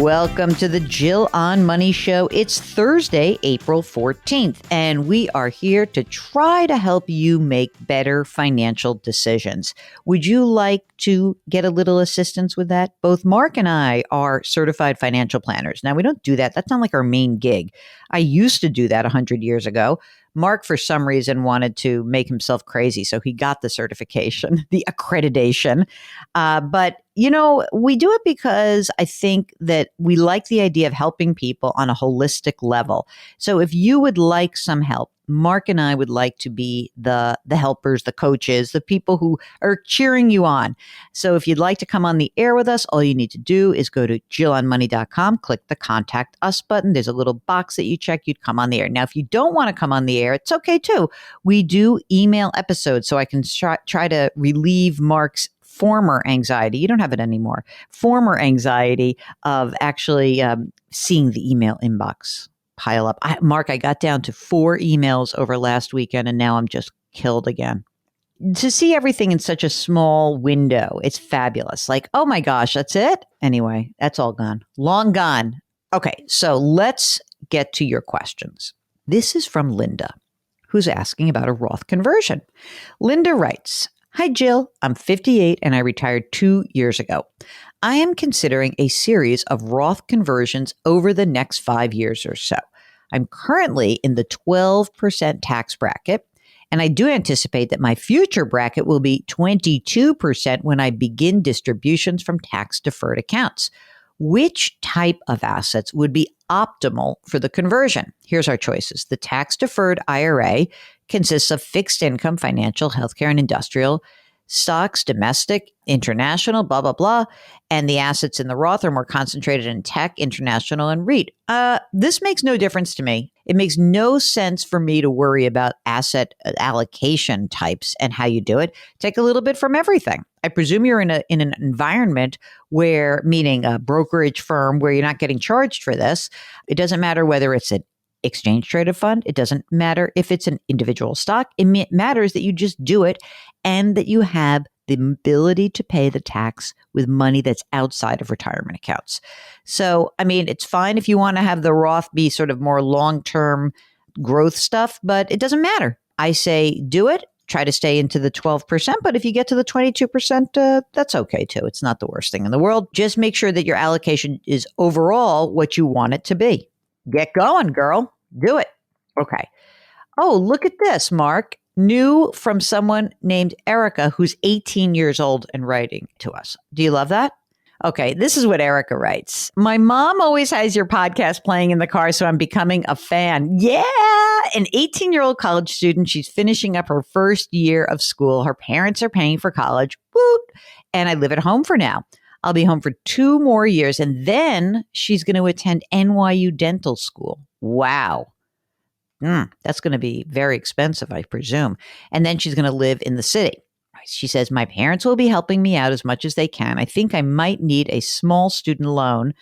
Welcome to the Jill on Money Show. It's Thursday, April 14th, and we are here to try to help you make better financial decisions. Would you like to get a little assistance with that? Both Mark and I are certified financial planners. Now, we don't do that. That's not like our main gig. I used to do that 100 years ago. Mark, for some reason, wanted to make himself crazy, so he got the certification, the accreditation. But, you know, we do it because I think that we like the idea of helping people on a holistic level. So if you would like some help, Mark and I would like to be the helpers, the coaches, the people who are cheering you on. So if you'd like to come on the air with us, all you need to do is go to jillonmoney.com, click the Contact Us button. There's a little box that you check. You'd come on the air. Now, if you don't want to come on the air, it's okay too. We do email episodes so I can try to relieve Mark's former anxiety. You don't have it anymore. Former anxiety of actually seeing the email inbox pile up. Mark, I got down to 4 emails over last weekend, and now I'm just killed again. To see everything in such a small window, it's fabulous. Like, oh my gosh, that's it? Anyway, that's all gone. Long gone. Okay, so let's get to your questions. This is from Linda, who's asking about a Roth conversion. Linda writes, "Hi, Jill. I'm 58 and I retired 2 years ago. I am considering a series of Roth conversions over the next 5 years or so. I'm currently in the 12% tax bracket, and I do anticipate that my future bracket will be 22% when I begin distributions from tax-deferred accounts. Which type of assets would be optimal for the conversion?" Here's our choices. The tax-deferred IRA consists of fixed income, financial, healthcare, and industrial stocks, domestic, international, blah, blah, blah. And the assets in the Roth are more concentrated in tech, international, and REIT. This makes no difference to me. It makes no sense for me to worry about asset allocation types and how you do it. Take a little bit from everything. I presume you're in an environment where, meaning a brokerage firm, where you're not getting charged for this. It doesn't matter whether it's an exchange traded fund. It doesn't matter if it's an individual stock. It matters that you just do it and that you have the ability to pay the tax with money that's outside of retirement accounts. So, I mean, it's fine if you want to have the Roth be sort of more long-term growth stuff, but it doesn't matter. I say do it. Try to stay into the 12%, but if you get to the 22%, that's okay too. It's not the worst thing in the world. Just make sure that your allocation is overall what you want it to be. Get going, girl. Do it. Okay. Oh, look at this, Mark. New from someone named Erica, who's 18 years old and writing to us. Do you love that? Okay, this is what Erica writes. "My mom always has your podcast playing in the car, so I'm becoming a fan." Yeah, an 18-year-old college student. She's finishing up her first year of school. Her parents are paying for college. Woot! And I live at home for now. I'll be home for 2 more years, and then she's going to attend NYU dental school. Wow. That's going to be very expensive, I presume. And then she's going to live in the city. She says, "My parents will be helping me out as much as they can. I think I might need a small student loan.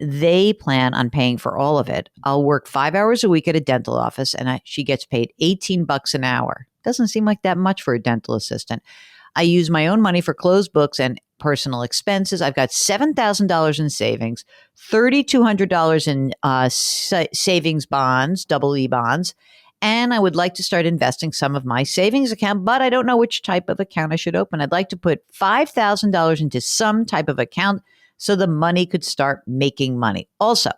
They plan on paying for all of it. I'll work 5 hours a week at a dental office, and she gets paid $18 an hour. Doesn't seem like that much for a dental assistant. I use my own money for closed books and personal expenses. I've got $7,000 in savings, $3,200 in savings bonds, double E bonds, and I would like to start investing some of my savings account, but I don't know which type of account I should open. I'd like to put $5,000 into some type of account so the money could start making money. Also,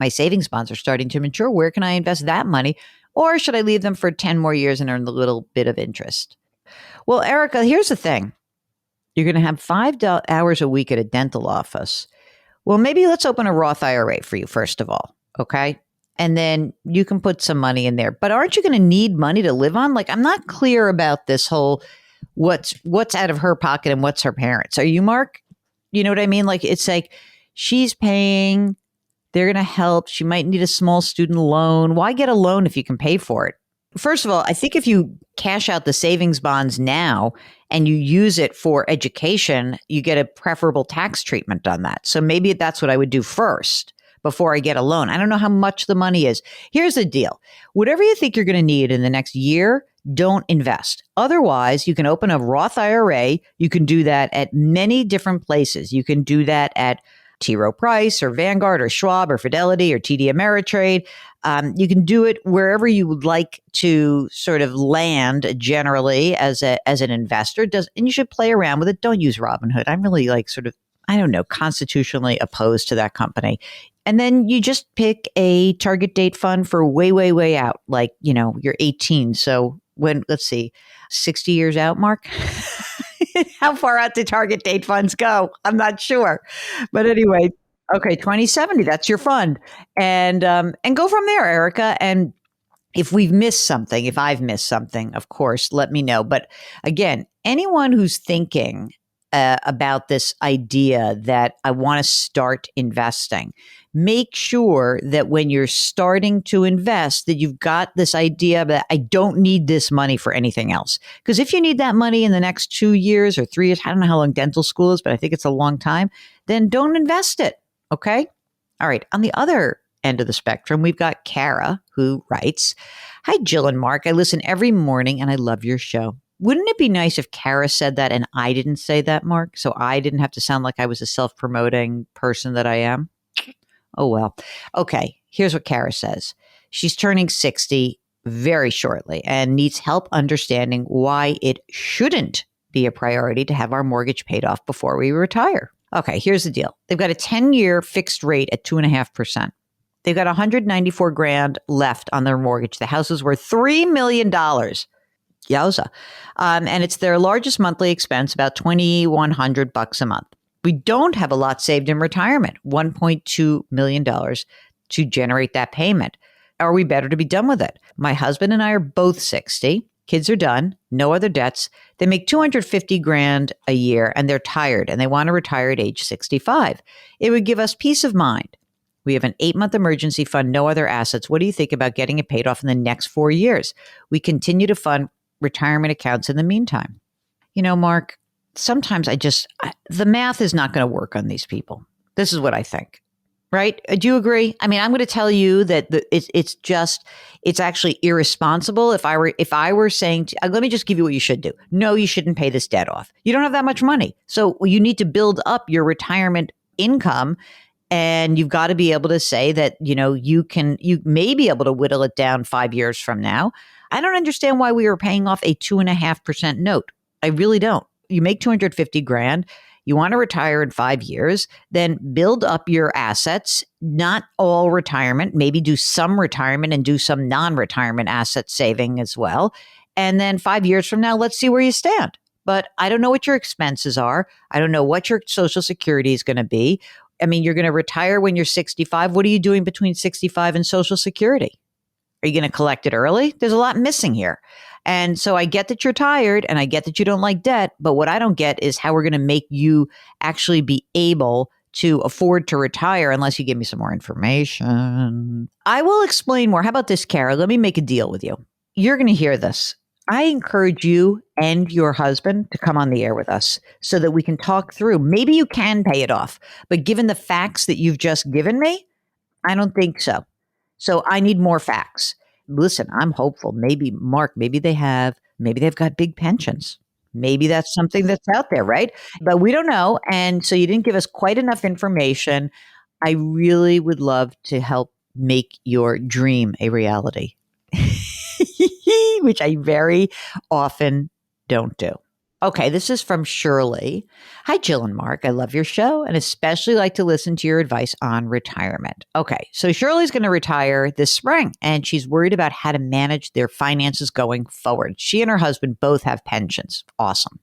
my savings bonds are starting to mature. Where can I invest that money? Or should I leave them for 10 more years and earn a little bit of interest?" Well, Erica, here's the thing. You're going to have 5 hours a week at a dental office. Well, maybe let's open a Roth IRA for you, first of all. Okay. And then you can put some money in there. But aren't you going to need money to live on? Like, I'm not clear about this whole what's out of her pocket and what's her parents. Are you, Mark? You know what I mean? Like, it's like she's paying, they're going to help. She might need a small student loan. Why get a loan if you can pay for it? First of all, I think if you cash out the savings bonds now and you use it for education, you get a preferable tax treatment on that. So maybe that's what I would do first before I get a loan. I don't know how much the money is. Here's the deal. Whatever you think you're going to need in the next year, don't invest. Otherwise, you can open a Roth IRA. You can do that at many different places. You can do that at T. Rowe Price or Vanguard or Schwab or Fidelity or TD Ameritrade. You can do it wherever you would like to sort of land generally as an investor. And you should play around with it. Don't use Robinhood. I'm really constitutionally opposed to that company. And then you just pick a target date fund for way, way, way out. Like, you're 18. So let's see, 60 years out, Mark? How far out do target date funds go? I'm not sure. But anyway, okay, 2070, that's your fund. And go from there, Erica. And if I've missed something, of course, let me know. But again, anyone who's thinking about this idea that I want to start investing, make sure that when you're starting to invest, that you've got this idea that I don't need this money for anything else. Because if you need that money in the next 2 years or 3 years, I don't know how long dental school is, but I think it's a long time, then don't invest it. Okay? All right. On the other end of the spectrum, we've got Kara, who writes, "Hi, Jill and Mark. I listen every morning and I love your show. Wouldn't it be nice if Kara said that and I didn't say that, Mark? So I didn't have to sound like I was a self-promoting person that I am?" Oh, well. Okay. Here's what Kara says. She's turning 60 very shortly and needs help understanding why it shouldn't be a priority to have our mortgage paid off before we retire. Okay. Here's the deal. They've got a 10-year fixed rate at 2.5%. They've got $194,000 left on their mortgage. The house is worth $3 million. Yowza. And it's their largest monthly expense, about $2,100 a month. We don't have a lot saved in retirement, $1.2 million to generate that payment. Are we better to be done with it? My husband and I are both 60. Kids are done. No other debts. They make $250,000 a year and they're tired and they want to retire at age 65. It would give us peace of mind. We have an 8-month emergency fund, no other assets. What do you think about getting it paid off in the next 4 years? We continue to fund retirement accounts in the meantime. Mark, sometimes the math is not going to work on these people. This is what I think, right? Do you agree? I mean, I'm going to tell you that it's actually irresponsible. If I were saying, let me just give you what you should do. No, you shouldn't pay this debt off. You don't have that much money. So you need to build up your retirement income. And you've got to be able to say that, you may be able to whittle it down 5 years from now. I don't understand why we are paying off a 2.5% note. I really don't. You make $250,000. You want to retire in 5 years, then build up your assets, not all retirement, maybe do some retirement and do some non-retirement asset saving as well. And then 5 years from now, let's see where you stand. But I don't know what your expenses are. I don't know what your Social Security is going to be. I mean, you're going to retire when you're 65. What are you doing between 65 and Social Security? Are you going to collect it early? There's a lot missing here. And so I get that you're tired and I get that you don't like debt, but what I don't get is how we're going to make you actually be able to afford to retire unless you give me some more information. I will explain more. How about this, Kara? Let me make a deal with you. You're going to hear this. I encourage you and your husband to come on the air with us so that we can talk through. Maybe you can pay it off, but given the facts that you've just given me, I don't think so. So I need more facts. Listen, I'm hopeful. Maybe, Mark, maybe they've got big pensions. Maybe that's something that's out there, right? But we don't know. And so you didn't give us quite enough information. I really would love to help make your dream a reality. Which I very often don't do. Okay, this is from Shirley. Hi, Jill and Mark. I love your show and especially like to listen to your advice on retirement. Okay, so Shirley's going to retire this spring and she's worried about how to manage their finances going forward. She and her husband both have pensions. Awesome.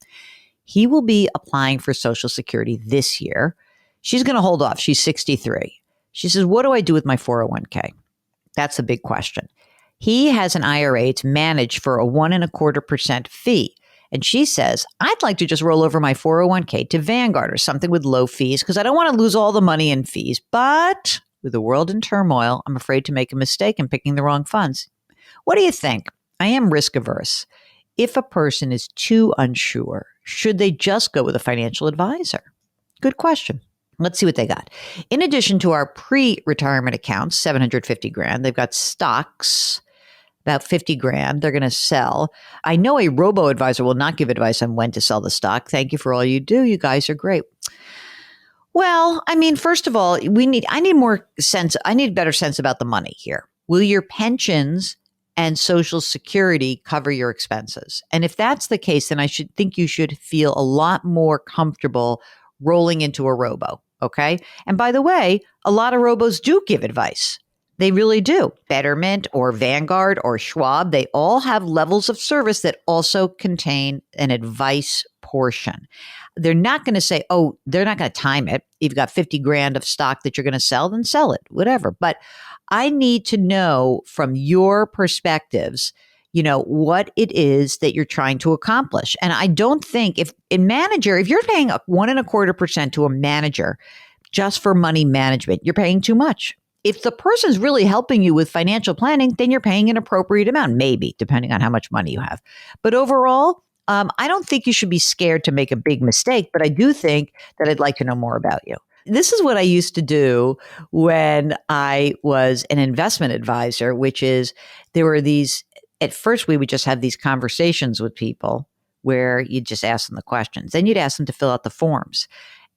He will be applying for Social Security this year. She's going to hold off. She's 63. She says, what do I do with my 401k? That's a big question. He has an IRA. It's managed for a 1.25% fee. And she says, I'd like to just roll over my 401k to Vanguard or something with low fees because I don't want to lose all the money in fees. But with the world in turmoil, I'm afraid to make a mistake in picking the wrong funds. What do you think? I am risk averse. If a person is too unsure, should they just go with a financial advisor? Good question. Let's see what they got. In addition to our pre-retirement accounts, $750,000, they've got stocks, about $50,000 they're going to sell. I know a robo-advisor will not give advice on when to sell the stock. Thank you for all you do. You guys are great. Well, I mean, first of all, I need more sense. I need better sense about the money here. Will your pensions and Social Security cover your expenses? And if that's the case, then I should think you should feel a lot more comfortable rolling into a robo. Okay. And by the way, a lot of robos do give advice. They really do. Betterment or Vanguard or Schwab, they all have levels of service that also contain an advice portion. They're not going to say, oh, they're not going to time it. You've got 50 grand of stock that you're going to sell, then sell it, whatever. But I need to know from your perspectives, what it is that you're trying to accomplish. And I don't think if you're paying 1.25% to a manager just for money management, you're paying too much. If the person's really helping you with financial planning, then you're paying an appropriate amount, maybe, depending on how much money you have. But overall, I don't think you should be scared to make a big mistake, but I do think that I'd like to know more about you. This is what I used to do when I was an investment advisor, which is there were these, at first we would just have these conversations with people where you'd just ask them the questions. Then you'd ask them to fill out the forms.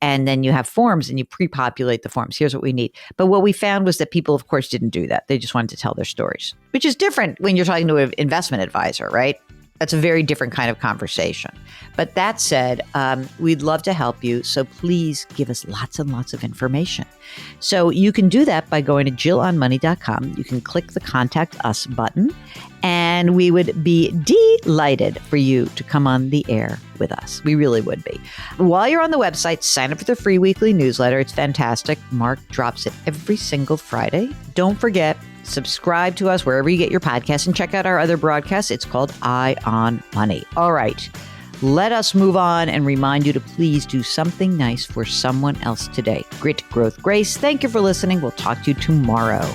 And then you have forms and you pre-populate the forms. Here's what we need. But what we found was that people, of course, didn't do that. They just wanted to tell their stories, which is different when you're talking to an investment advisor, right? That's a very different kind of conversation. But that said, we'd love to help you. So please give us lots and lots of information. So you can do that by going to jillonmoney.com. You can click the Contact Us button, and we would be delighted for you to come on the air with us. We really would be. While you're on the website, sign up for the free weekly newsletter. It's fantastic. Mark drops it every single Friday. Don't forget, subscribe to us wherever you get your podcasts and check out our other broadcasts. It's called Eye on Money. All right. Let us move on and remind you to please do something nice for someone else today. Grit, growth, grace. Thank you for listening. We'll talk to you tomorrow.